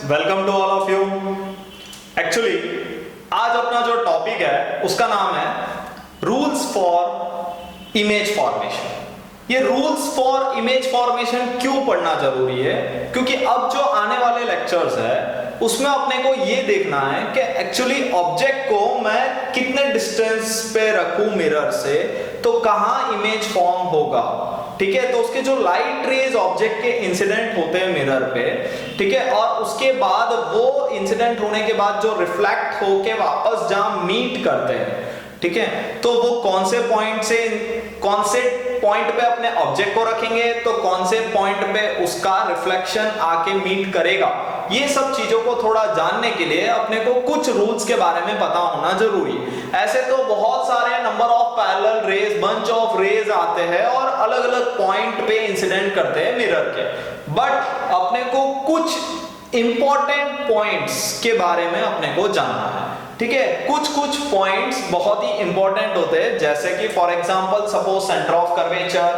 Welcome to all of you. Actually आज अपना जो टॉपिक है उसका नाम है रूल्स फॉर इमेज फॉर्मेशन। ये रूल्स फॉर इमेज फॉर्मेशन क्यों पढ़ना जरूरी है? क्योंकि अब जो आने वाले लेक्चर्स है उसमें अपने को ये देखना है कि एक्चुअली ऑब्जेक्ट को मैं कितने डिस्टेंस पे रखूं मिरर से तो कहां इमेज फॉर्म होगा। ठीक है, तो उसके जो लाइट रेज ऑब्जेक्ट के इंसिडेंट होते हैं मिरर पे, ठीक है, और उसके बाद वो इंसिडेंट होने के बाद जो रिफ्लेक्ट होके वापस जहां मीट करते हैं, ठीक है, तो वो कौन से पॉइंट पे अपने ऑब्जेक्ट को रखेंगे, तो कौन से पॉइंट पे उसका रिफ्लेक्शन आके मीट करेगा। ये सब चीजों को थोड़ा जानने के लिए अपने को कुछ रूल्स के बारे में पता होना जरूरी है। ऐसे तो बहुत सारे number of parallel rays, bunch of rays आते हैं और अलग अलग पॉइंट पे इंसिडेंट करते हैं मिरर के, बट अपने को कुछ इंपॉर्टेंट पॉइंट्स के बारे में अपने को जानना है। ठीक है, कुछ पॉइंट्स बहुत ही इंपॉर्टेंट होते हैं, जैसे कि for example suppose centre of curvature,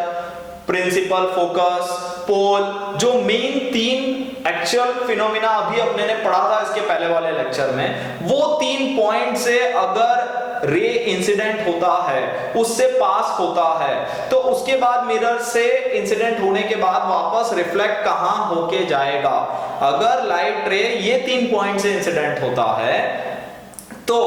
principal focus, pole, जो मेन तीन एक्चुअल फिनोमिना अभी अपने ने पढ़ा था इसके पहले वाले लेक्चर में, वो तीन पॉइंट से अगर रे इंसिडेंट होता है, उससे पास होता है, तो उसके बाद मिरर से इंसिडेंट होने के बाद वापस रिफ्लेक्ट कहां होके जाएगा। अगर लाइट रे ये तीन पॉइंट से इंसिडेंट होता है तो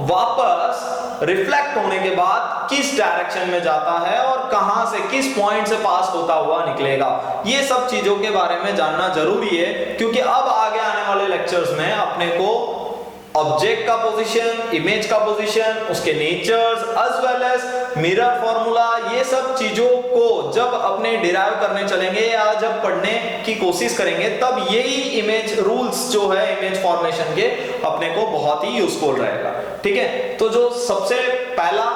वापस रिफ्लेक्ट होने के बाद किस डायरेक्शन में जाता है और कहां से, किस पॉइंट से पास होता हुआ निकलेगा। ये सब चीजों के बारे में जानना जरूरी है, क्योंकि अब आगे आने वाले लेक्चर्स में अपने को ऑब्जेक्ट का पोजीशन, इमेज का पोजीशन, उसके natures as well as mirror formula, ये सब चीजों को जब अपने डिराइव करने चलेंगे या जब पढ़ने की कोशिश करेंगे, तब यही इमेज रूल्स जो है इमेज फॉर्मेशन के अपने को बहुत ही यूजफुल रहेगा। ठीक है, तो जो सबसे पहला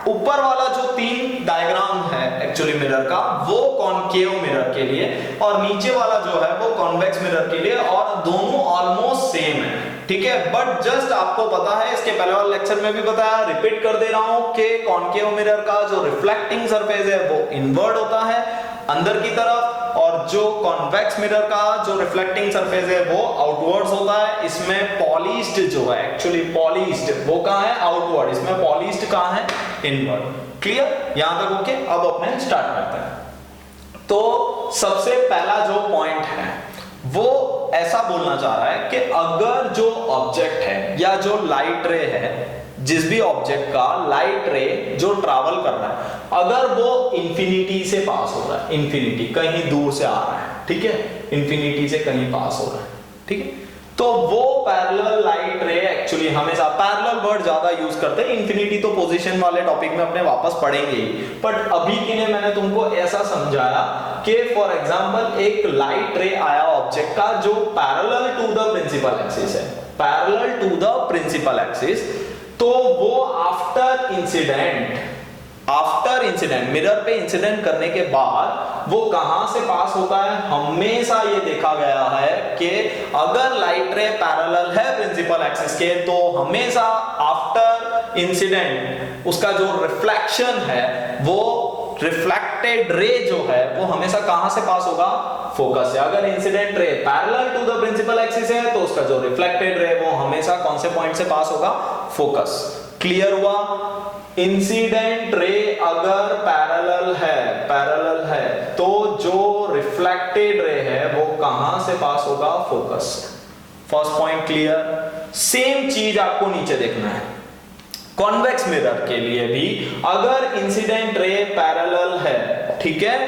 ऊपर वाला जो तीन डायग्राम है एक्चुअली मिरर का, वो कॉनकेव मिरर के लिए, और नीचे वाला जो है वो कॉन्वेक्स मिरर के लिए, और दोनों ऑलमोस्ट सेम है। ठीक है, बट जस्ट आपको पता है, इसके पहले वाले लेक्चर में भी बताया, रिपीट कर दे रहा हूं कि कॉनकेव मिरर का जो रिफ्लेक्टिंग सरफेस है वो इनवर्ड होता है अंदर की तरफ, और जो कॉन्वेक्स मिरर का जो रिफ्लेक्टिंग सरफेस है वो आउटवर्ड्स होता है। इसमें पॉलिश्ड जो है एक्चुअली पॉलिश्ड वो कहां है? आउटवर्ड। इसमें पॉलिश्ड कहां है? इनवर्ड। क्लियर? यहां तक ओके? अब अपने स्टार्ट करते हैं। तो सबसे पहला जो पॉइंट है वो ऐसा बोलना चाह रहा है कि अगर जो ऑब्जेक्ट है या जो लाइट रे है, जिस भी ऑब्जेक्ट का लाइट रे जो ट्रैवल कर रहा है, अगर वो इंफिनिटी से पास हो रहा है, इंफिनिटी कहीं दूर से आ रहा है, ठीक है, इंफिनिटी से कहीं पास हो रहा है, ठीक है, तो वो पैरेलल लाइट रे एक्चुअली हमेशा पैरेलल वर्ड ज्यादा यूज करते हैं। इंफिनिटी तो पोजीशन वाले टॉपिक में अपने वापस पढ़ेंगे ही, बट अभी के लिए मैंने तुमको ऐसा समझाया कि फॉर एग्जांपल एक लाइट रे आया ऑब्जेक्ट का जो parallel to the principal axis है, parallel to the principal axis, तो वो आफ्टर इंसिडेंट मिरर पे इंसिडेंट करने के बाद वो कहां से पास होता है? हमेशा ये देखा गया है कि अगर लाइट रे पैरेलल है प्रिंसिपल एक्सिस के, तो हमेशा आफ्टर इंसिडेंट उसका जो रिफ्लेक्शन है, वो रिफ्लेक्टेड रे जो है वो हमेशा कहां से पास होगा? फोकस से। अगर incident ray parallel to the principal axis है तो उसका जो रिफ्लेक्टेड रे वो हमेशा कौन से पॉइंट से पास होगा? फोकस। क्लियर हुआ? इंसिडेंट रे अगर पैरेलल है तो जो रिफ्लेक्टेड रे है वो कहां से पास होगा? फोकस से। First point clear. सेम चीज आपको नीचे देखना है कॉन्वेक्स मिरर के लिए भी। अगर इंसिडेंट रे पैरेलल है, ठीक है,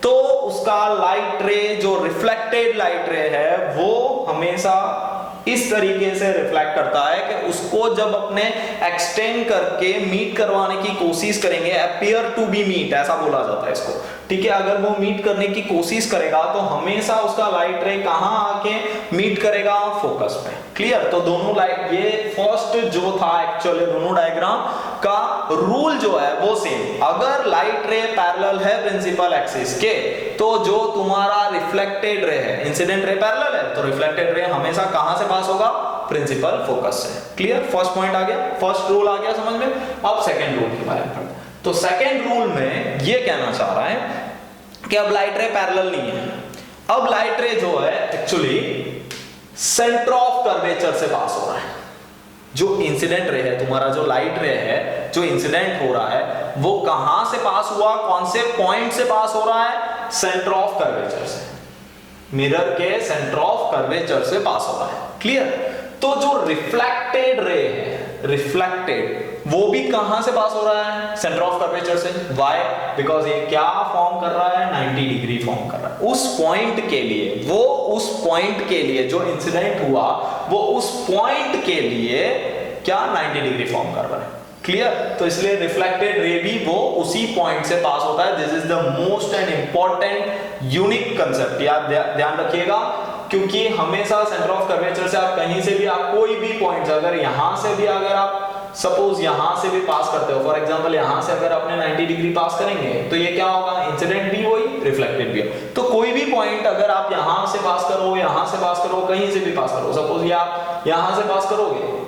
तो उसका लाइट रे जो रिफ्लेक्टेड लाइट रे है वो हमेशा इस तरीके से रिफ्लेक्ट करता है कि उसको जब अपने एक्सटेंड करके मीट करवाने की कोशिश करेंगे, अपीयर टू बी मीट ऐसा बोला जाता है इसको, ठीक है, अगर वो मीट करने की कोशिश करेगा तो हमेशा उसका लाइट रे कहां आके मीट करेगा? फोकस पे। क्लियर? तो दोनों लाइट, ये फर्स्ट जो था एक्चुअली दोनों डायग्राम का रूल जो है वो सेम। अगर लाइट रे पैरेलल है प्रिंसिपल एक्सिस के, तो जो तुम्हारा रिफ्लेक्टेड रे है, इंसिडेंट रे पैरेलल है तो रिफ्लेक्टेड रे हमेशा कहां से पास होगा? प्रिंसिपल फोकस से। क्लियर? फर्स्ट पॉइंट आ गया, फर्स्ट रूल आ गया समझ में। अब सेकंड रूल के बारे में पढ़ते हैं। तो सेकंड रूल में ये कहना चाह रहा है कि अब लाइट रे पैरेलल नहीं है, अब लाइट रे जो है एक्चुअली सेंटर ऑफ कर्वेचर से पास हो रहा है। जो इंसिडेंट रे है, तुम्हारा जो लाइट रे है, जो इंसिडेंट हो रहा है, वो कहां से पास हुआ, कौन से पॉइंट से पास हो रहा है? सेंटर ऑफ कर्वेचर से, मिरर के सेंटर ऑफ कर्वेचर से पास हो रहा है। क्लियर? तो जो रिफ्लेक्टेड रे है, रिफ्लेक्टेड, वो भी कहां से पास हो रहा है? सेंटर ऑफ कर्वेचर से। व्हाई? बिकॉज ये क्या फॉर्म कर रहा है? 90 डिग्री फॉर्म कर रहा है। उस पॉइंट के लिए, वो उस पॉइंट के लिए जो इंसिडेंट हुआ, वो उस पॉइंट के लिए क्या 90 डिग्री फॉर्म कर रहा है। क्लियर? तो इसलिए रिफ्लेक्टेड रे भी वो उसी पॉइंट से पास होता है। This is the most and important unique concept, याद ध्यान रखिएगा, क्योंकि हमेशा सेंटर ऑफ कर्वेचर से आप कहीं से भी, आप कोई भी पॉइंट, अगर यहां से भी, अगर आप सपोज यहां से भी पास करते हो, फॉर एग्जांपल यहां से अगर आपने 90 डिग्री पास करेंगे, तो ये क्या होगा? इंसिडेंट भी वही, रिफ्लेक्टेड भी। तो कोई भी पॉइंट अगर आप यहां से पास करो, यहां से पास करो, कहीं से भी पास करो, सपोज ये आप यहां से पास करोगे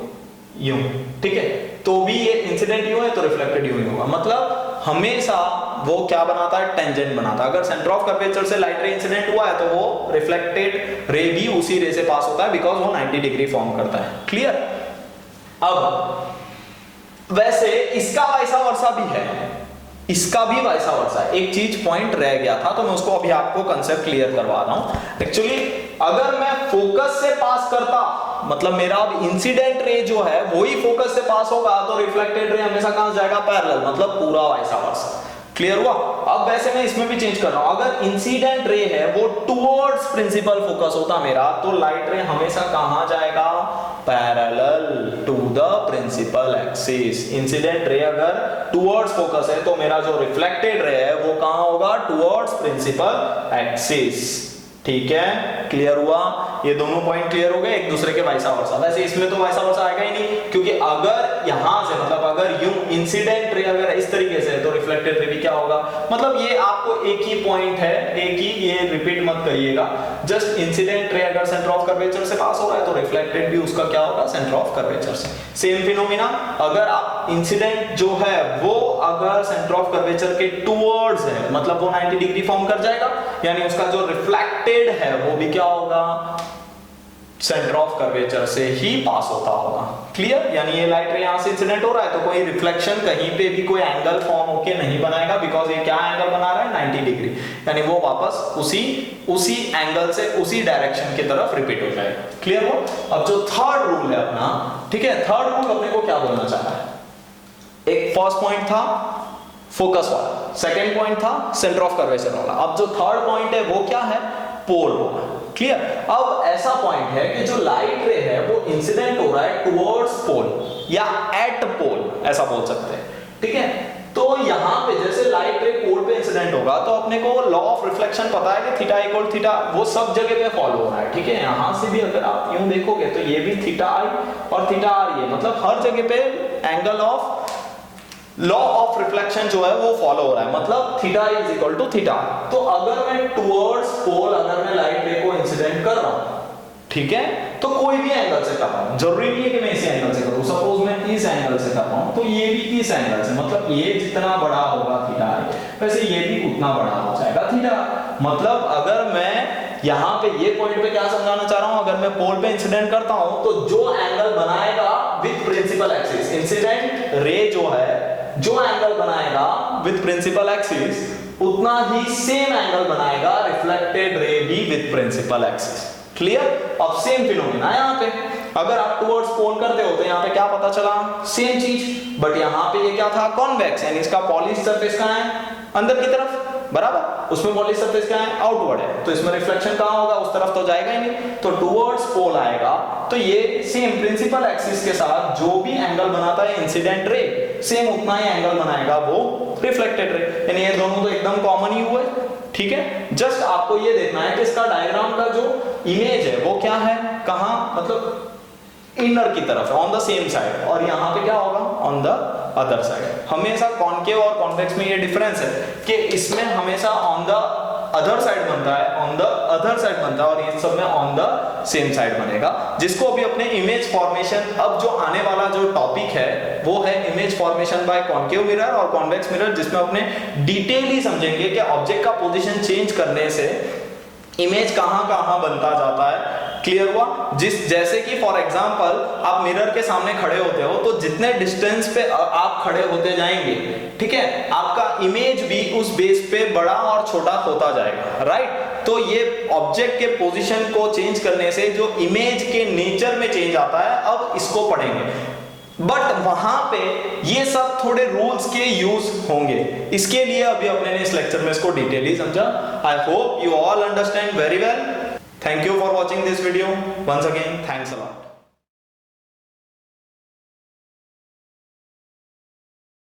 यूं, ठीक है, तो भी ये इंसिडेंट यूं है तो रिफ्लेक्टेड यूं ही होगा। मतलब हमेशा वो क्या बनाता है? टेंजेंट बनाता है। अगर सेंटर ऑफ कर्वेचर से लाइट रे इंसिडेंट हुआ है तो वो रिफ्लेक्टेड रे भी उसी रे से पास होता है, बिकॉज वो 90 डिग्री फॉर्म करता है। क्लियर? अब वैसे इसका वैसा वर्षा भी है, इसका भी वैसा वर्षा है। एक चीज पॉइंट रह गया था, तो मैं उसको अभी आपको कंसेप्ट क्लियर करवा रहा हूं। एक्चुअली अगर मैं फोकस से पास करता, मतलब मेरा अब इंसिडेंट रे जो है वही फोकस से पास होगा, तो रिफ्लेक्टेड रे हमेशा कहां जाएगा? पैरेलल, मतलब पूरा वैसा वर्षा। क्लियर हुआ? अब वैसे मैं इसमें भी चेंज कर रहा हूं। अगर इंसिडेंट रे है वो टुवर्ड्स प्रिंसिपल फोकस होता मेरा, तो लाइट रे हमेशा कहां जाएगा? Parallel to the principal axis. Incident ray अगर टुवर्ड्स फोकस है तो मेरा जो रिफ्लेक्टेड रे है वो कहां होगा? Towards principal axis. ठीक है? क्लियर हुआ? ये दोनों पॉइंट क्लियर हो गए, एक दूसरे के वाइसा वर्सा। वैसे इसमें तो वाइसा वर्सा आएगा ही नहीं, क्योंकि अगर यहां से, मतलब अगर यूं इंसिडेंट रे अगर इस तरीके से है तो रिफ्लेक्टेड रे भी क्या होगा? मतलब ये आपको एक ही पॉइंट है, एक ही, ये रिपीट मत करिएगा। जस्ट इंसिडेंट रे अगर सेंटर ऑफ कर्वेचर से पास हो रहा है तो रिफ्लेक्टेड भी उसका क्या होगा? सेंटर ऑफ कर्वेचर से। सेम फिनोमिना, अगर आप इंसिडेंट जो है वो अगर सेंटर ऑफ कर्वेचर के टुवर्ड्स है, मतलब वो 90 डिग्री फॉर्म कर जाएगा, यानी उसका जो रिफ्लेक्टेड है वो भी क्या होगा? सेंटर ऑफ कर्वेचर से ही पास होता होगा। क्लियर? यानी ये लाइट रे यहां से इंसिडेंट हो रहा है तो कोई रिफ्लेक्शन कहीं पे भी कोई एंगल फॉर्म होके नहीं बनाएगा, बिकॉज ये क्या एंगल बना रहा है? 90 डिग्री। यानी वो वापस उसी एंगल से उसी डायरेक्शन की तरफ रिपीट हो जाएगा। क्लियर हो? अब जो थर्ड रूल है अपना, ठीक है, थर्ड रूल अपने को क्या बोलना चाह रहा है? एक फर्स्ट पॉइंट था फोकस वाला, सेकंड पॉइंट था सेंटर ऑफ कर्वेचर वाला। अब जो थर्ड पॉइंट है वो क्या है? पोल वाला। क्लियर? अब ऐसा पॉइंट है कि जो लाइट रे है वो इंसिडेंट हो रहा है टुवर्ड्स पोल या एट पोल, ऐसा बोल सकते हैं। ठीक है? तो यहां पे जैसे लाइट रे पोल पे इंसिडेंट होगा तो अपने को लॉ ऑफ रिफ्लेक्शन पता है कि थीटा इक्वल थीटा, वो सब जगह पे फॉलो हो रहा है। ठीक है? यहां से भी अगर आप यूं देखोगे तो ये भी थीटा आई और थीटा आर, ये मतलब हर जगह पे angle of law of reflection जो है वो फॉलो हो रहा है, मतलब theta is equal to theta. तो अगर मैं टुवर्ड्स पोल, अगर मैं लाइट रे को इंसिडेंट कर रहा हूं, ठीक है, तो कोई भी एंगल से कर रहा हूं, जरूरी नहीं है कि मैं इस एंगल से करूं। सपोज मैं इस एंगल से कर रहा हूं तो ये भी इस एंगल से, मतलब ये जितना बड़ा होगा थीटा वैसे ये भी उतना बड़ा हो जाएगा थीटा। मतलब अगर मैं यहां पे ये पॉइंट पे क्या समझाना चाह रहा हूं, अगर मैं पोल पे इंसिडेंट करता हूं तो जो एंगल बनाएगा विद प्रिंसिपल एक्सिस, इंसिडेंट रे जो है जो एंगल बनाएगा विद प्रिंसिपल एक्सिस उतना ही सेम एंगल बनाएगा रिफ्लेक्टेड रे भी विद प्रिंसिपल एक्सिस। क्लियर? अब सेम फिनोमेना यहां पे, अगर आप टुवर्ड्स पोल करते हो तो यहां पे क्या पता चला? सेम चीज, बट यहां पे ये क्या था? कॉन्वेक्स, यानी इसका पॉलिश सरफेस कहां है? अंदर की तरफ, बराबर। उसमें पॉलिश सरफेस क्या है? आउटवर्ड है, तो इसमें रिफ्लेक्शन कहां होगा? उस तरफ तो जाएगा ही नहीं, तो टुवर्ड्स पोल आएगा। तो ये सेम प्रिंसिपल एक्सिस के साथ जो भी एंगल बनाता है इंसिडेंट रे, सेम उतना ही एंगल बनाएगा वो रिफ्लेक्टेड रे, यानी ये दोनों तो एकदम कॉमन ही हुए। ठीक है? जस्ट आपको ये देखना है कि इसका डायग्राम का जो इमेज है वो क्या है, कहां, मतलब इनर की तरफ है, ऑन द सेम साइड, और यहां पे क्या होगा? On the other side. हमेशा कॉनकेव और कॉन्वेक्स में ये डिफरेंस है कि इसमें हमेशा ऑन द अदर साइड बनता है, ऑन द अदर साइड बनता है, और ये सब में ऑन द सेम साइड बनेगा। जिसको अभी अपने इमेज फॉर्मेशन, अब जो आने वाला जो टॉपिक है वो है image formation by concave mirror और कॉन्वेक्स मिरर, जिसमें अपने डिटेयली समझेंगे कि ऑब्जेक्ट का पोजीशन चेंज करने से इमेज कहां-कहां बनता जाता है, क्लियर हुआ? जैसे कि फॉर एग्जांपल आप मिरर के सामने खड़े होते हो तो जितने डिस्टेंस पे आप खड़े होते जाएंगे, ठीक है, आपका इमेज भी उस बेस पे बड़ा और छोटा होता जाएगा, राइट? तो ये ऑब्जेक्ट के पोजीशन को चेंज करने से जो इमेज के नेचर में चेंज आता है, अब इसको पढ़ेंगे। बट वहां पे ये सब थोड़े रूल्स के यूज होंगे, इसके लिए अभी अपने ने इस लेक्चर में इसको डिटेयली समझा। I hope you all understand very well. Thank you for watching this video. Once again thanks a lot.